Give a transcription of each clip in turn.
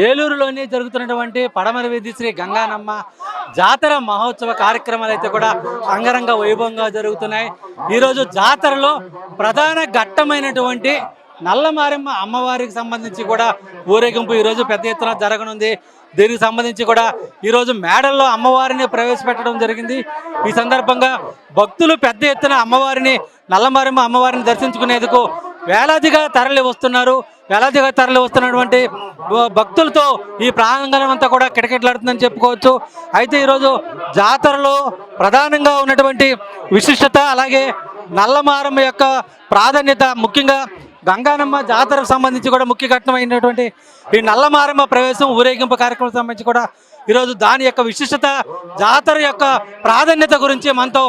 ఏలూరులోని జరుగుతున్నటువంటి పడమర వీధి శ్రీ గంగానమ్మ జాతర మహోత్సవ కార్యక్రమాలు అయితే కూడా అంగరంగ వైభవంగా జరుగుతున్నాయి. ఈరోజు జాతరలో ప్రధాన ఘట్టమైనటువంటి నల్లమారమ్మ అమ్మవారికి సంబంధించి కూడా ఊరేగింపు ఈరోజు పెద్ద ఎత్తున జరగనుంది. దీనికి సంబంధించి కూడా ఈరోజు మేడల్లో అమ్మవారిని ప్రవేశపెట్టడం జరిగింది. ఈ సందర్భంగా భక్తులు పెద్ద ఎత్తున నల్లమారమ్మ అమ్మవారిని దర్శించుకునేందుకు వేలాదిగా తరలి వస్తున్నారు. వేలాదిగా తరలి వస్తున్నటువంటి భక్తులతో ఈ ప్రాంగణం అంతా కూడా కిటకిటలాడుతుందని చెప్పుకోవచ్చు. అయితే ఈరోజు జాతరలో ప్రధానంగా ఉన్నటువంటి విశిష్టత, అలాగే నల్లమారమ్మ యొక్క ప్రాధాన్యత, ముఖ్యంగా గంగానమ్మ జాతరకు సంబంధించి కూడా ముఖ్య ఘట్టమైనటువంటి ఈ నల్లమారమ్మ ప్రవేశం ఊరేగింపు కార్యక్రమం సంబంధించి కూడా ఈరోజు దాని యొక్క విశిష్టత, జాతర యొక్క ప్రాధాన్యత గురించి మనతో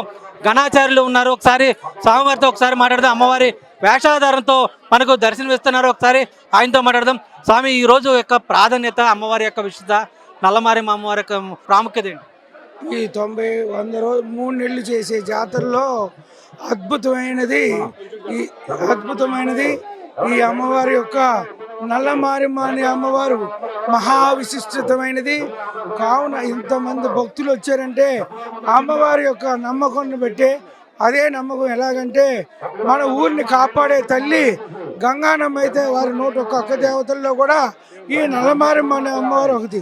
గణాచార్యులు ఉన్నారు. ఒకసారి స్వామివారితో ఒకసారి మాట్లాడదాం. అమ్మవారి వేషాధారంతో మనకు దర్శనమిస్తున్నారు. ఒకసారి ఆయనతో మాట్లాడదాం. స్వామి, ఈరోజు యొక్క ప్రాధాన్యత, అమ్మవారి యొక్క విశిష్టత, నల్లమారమ్మ అమ్మవారి యొక్క ప్రాముఖ్యత ఏంటి? ఈ 90-100 రోజు 3 నెలలు చేసే జాతరలో అద్భుతమైనది ఈ అమ్మవారి యొక్క నల్లమారమ్మ అనే అమ్మవారు మహా విశిష్టమైనది. కావున ఇంతమంది భక్తులు వచ్చారంటే అమ్మవారి యొక్క నమ్మకాన్ని బట్టే. అదే నమ్మకం ఎలాగంటే, మన ఊరిని కాపాడే తల్లి గంగానమ్మ అయితే వారి 101 దేవతల్లో కూడా ఈ నల్లమారమ్మ అనే అమ్మవారు ఒకటి.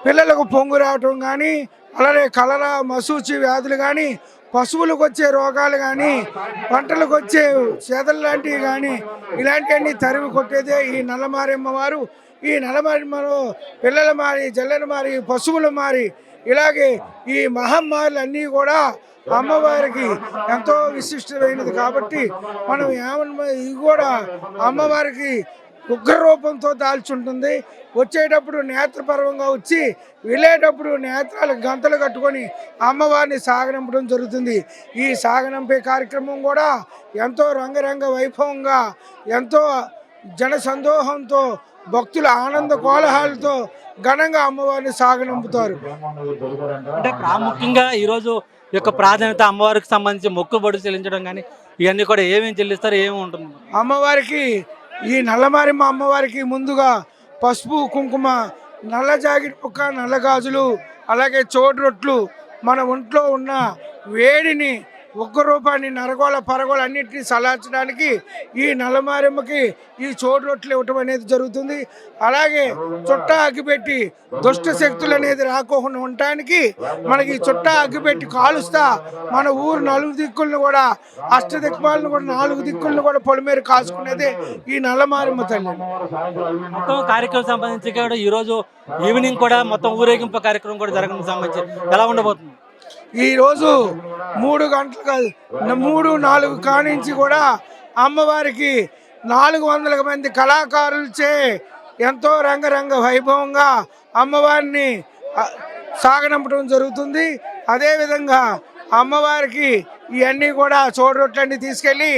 పిల్లలకు పొంగు రావటం కానీ, అలాగే కలరా, మసూచి వ్యాధులు కానీ, పశువులకు వచ్చే రోగాలు కానీ, పంటలకు వచ్చే చేదలు లాంటివి కానీ, ఇలాంటివన్నీ తరిమి కొట్టేదే ఈ నల్లమారమ్మ వారు. ఈ నల్లమారమ్మలో పిల్లలు మారి, జల్లెలు మారి, పశువులు మారి, ఇలాగే ఈ మహమ్మారులన్నీ కూడా అమ్మవారికి ఎంతో విశిష్టమైనది. కాబట్టి మనం ఇది కూడా అమ్మవారికి ఉగ్ర రూపంతో దాల్చుంటుంది. వచ్చేటప్పుడు నేత్రపర్వంగా వచ్చి, వెళ్ళేటప్పుడు నేత్రాలకు గంతలు కట్టుకొని అమ్మవారిని సాగనంపడం జరుగుతుంది. ఈ సాగనంపే కార్యక్రమం కూడా ఎంతో రంగరంగ వైభవంగా, ఎంతో జన సందోహంతో, భక్తుల ఆనంద కోలాహలతో ఘనంగా అమ్మవారిని సాగనంపుతారు. అంటే ప్రాముఖ్యంగా ఈరోజు యొక్క ప్రాధాన్యత, అమ్మవారికి సంబంధించి మొక్కుబడి చెల్లించడం కానీ ఇవన్నీ కూడా ఏమేమి చెల్లిస్తారు, ఏమి ఉంటుంది? అమ్మవారికి, ఈ నల్లమారమ్మ అమ్మవారికి ముందుగా పసుపు, కుంకుమ, నల్ల జాకెట్ ముక్క, నల్ల గాజులు, అలాగే చోటు రొట్లు, మన ఒంట్లో ఉన్న వేడిని, ఒక్క రూపాన్ని, నరగోళ పరగోళ అన్నింటినీ సలార్చడానికి ఈ నల్లమారమ్మకి ఈ చోటు రొట్లు ఇవ్వటం అనేది జరుగుతుంది. అలాగే చుట్టా అగ్గిపెట్టి దుష్ట శక్తులు అనేది రాకోకుండా ఉండటానికి మనకి చుట్టా అగ్గిపెట్టి కాలుస్తా మన ఊరు 4 దిక్కులను కూడా, అష్టదిక్పాలను కూడా 4 దిక్కులను కూడా పొలిమేర కాల్చుకునేది ఈ నల్లమారమ్మ తల్లి. మొత్తం కార్యక్రమం సంబంధించి కూడా ఈరోజు ఈవినింగ్ కూడా మొత్తం ఊరేగింపు కార్యక్రమం కూడా జరగడానికి సంబంధించి ఎలా ఉండబోతుంది? ఈరోజు 3 గంటలు కాదు, 3-4 కానించి కూడా అమ్మవారికి 400 మంది కళాకారులచే ఎంతో రంగరంగ వైభవంగా అమ్మవారిని సాగనంపడం జరుగుతుంది. అదేవిధంగా అమ్మవారికి ఇవన్నీ కూడా చోడరొట్లన్నీ తీసుకెళ్ళి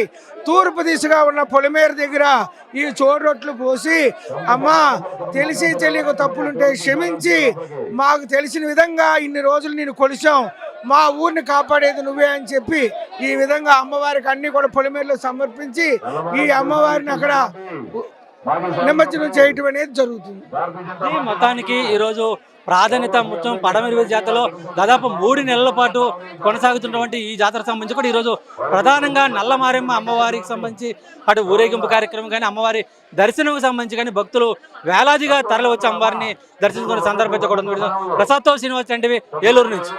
తూర్పు దిశగా ఉన్న పొలిమేర దగ్గర ఈ చోడరొట్లు పోసి, అమ్మ తెలిసి తెలియక తప్పులుంటే క్షమించి, మాకు తెలిసిన విధంగా ఇన్ని రోజులు నేను కొలిచాం, మా ఊరిని కాపాడేది నువ్వే అని చెప్పి ఈ విధంగా అమ్మవారికి అన్ని కూడా పొలిమేరలో సమర్పించి ఈ అమ్మవారిని అక్కడ నిమజ్జనం చేయటం అనేది జరుగుతుంది. మొత్తానికి ఈరోజు ప్రాధాన్యత మొత్తం పడమర వీధి జాతరలో దాదాపు 3 నెలల పాటు కొనసాగుతున్నటువంటి ఈ జాతర సంబంధించి కూడా ఈరోజు ప్రధానంగా నల్లమారమ్మ అమ్మవారికి సంబంధించి అటు ఊరేగింపు కార్యక్రమం కానీ, అమ్మవారి దర్శనం సంబంధించి కానీ భక్తులు వేలాదిగా తరలి వచ్చి అమ్మవారిని దర్శించుకునే సందర్భం కూడా ప్రసాద్తో శ్రీనివాస్ ఎన్టీవీ, ఏలూరు నుంచి.